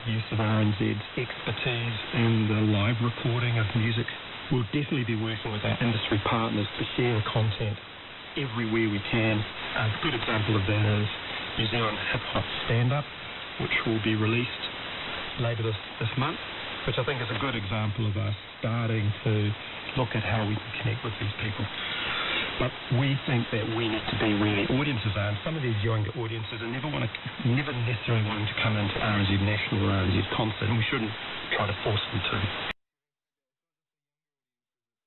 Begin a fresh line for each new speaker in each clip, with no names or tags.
use of RNZ's expertise in the live recording of music. We'll definitely be working with our industry partners to share content everywhere we can. A good example of that is New Zealand Hip Hop Stand-Up, which will be released later this month, which I think is a good example of us starting to look at how we can connect with these people. But we think that we need to be where the audiences are, and some of these younger audiences are never necessarily wanting to come into RNZ National or RNZ Concert, and we shouldn't try to force them to.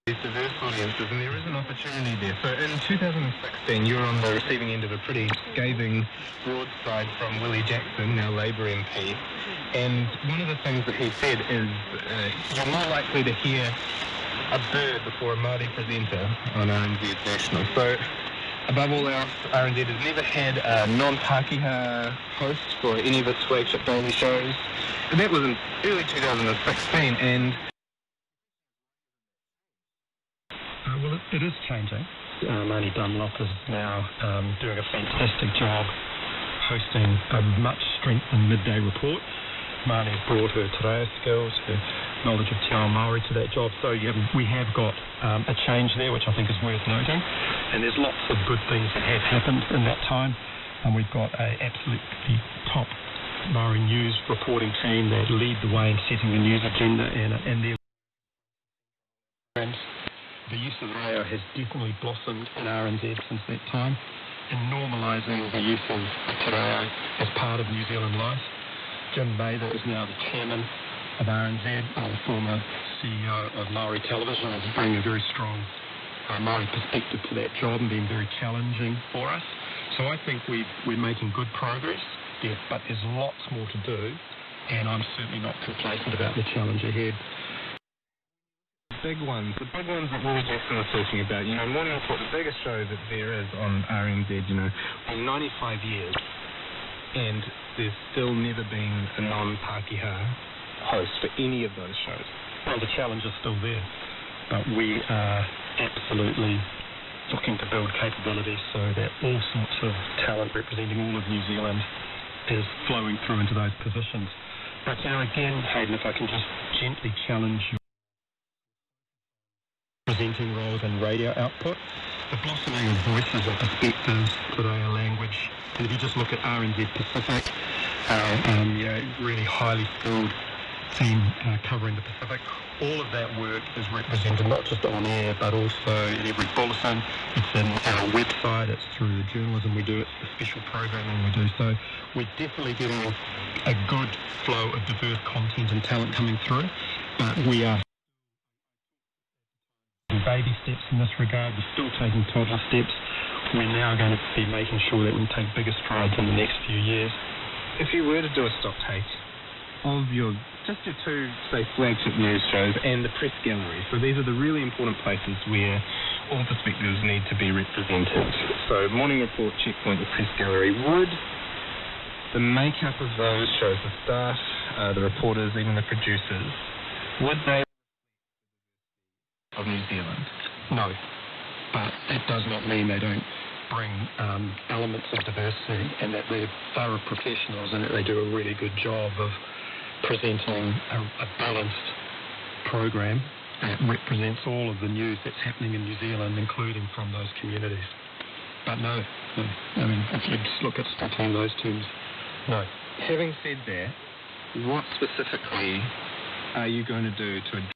These diverse audiences, and there is an opportunity there. So in 2016, you were on the receiving end of a pretty scathing broadside from Willie Jackson, now Labour MP, and one of the things that he said is you're more likely to hear a bird before a Māori presenter on RNZ National. So, above all else, RNZ has never had a non-Pākehā host for any of its flagship daily shows. And that was in early 2016, and
well, it is changing. Marnie Dunlop is now doing a fantastic job hosting a much strengthened midday report. Marnie's brought her te reo skills, her knowledge of Te Ao Māori to that job. So we have got a change there, which I think is worth noting. And there's lots of good things that have happened in that time. And we've got a absolutely top Māori news reporting team that lead the way in setting the news agenda, and the use of reo has definitely blossomed in RNZ since that time, in normalising the use of te reo as part of New Zealand life. Jim Mather is now the chairman of RNZ, the former CEO of Māori Television, and is bringing a very strong Māori perspective to that job and being very challenging for us. So I think we're making good progress, but there's lots more to do, and I'm certainly not complacent about the challenge ahead.
The big ones that Willie Jackson was talking about, Morning Report, the biggest show that there is on RNZ,
in 95 years.
And there's still never been a non-Pākehā host for any of those shows.
Well, the challenge is still there, but we are absolutely looking to build capabilities so that all sorts of talent representing all of New Zealand is flowing through into those positions. But now again, Hayden, if I can just gently challenge your presenting roles and radio output, the blossoming of voices and perspectives, today a language, and if you just look at RNZ Pacific, really highly skilled team covering the Pacific, all of that work is represented not just on air but also in every bulletin. It's in our website, it's through the journalism we do, it's the special programming we do. So we're definitely getting a good flow of diverse content and talent coming through, but we are baby steps in this regard. We're still taking toddler steps. We're now going to be making sure that we take bigger strides in the next few years.
If you were to do a stock take of your two, say, flagship news shows and the press gallery, so these are the really important places where all perspectives need to be represented. So Morning Report, Checkpoint, the press gallery, would the makeup of those shows, the staff, the reporters, even the producers, would they of New Zealand?
No, but that does not mean they don't bring elements of diversity, and that they're thorough professionals and that they do a really good job of presenting a balanced program that represents all of the news that's happening in New Zealand, including from those communities. But no. I mean, if you just look at splitting those terms, no.
Having said that, what specifically are you going to do to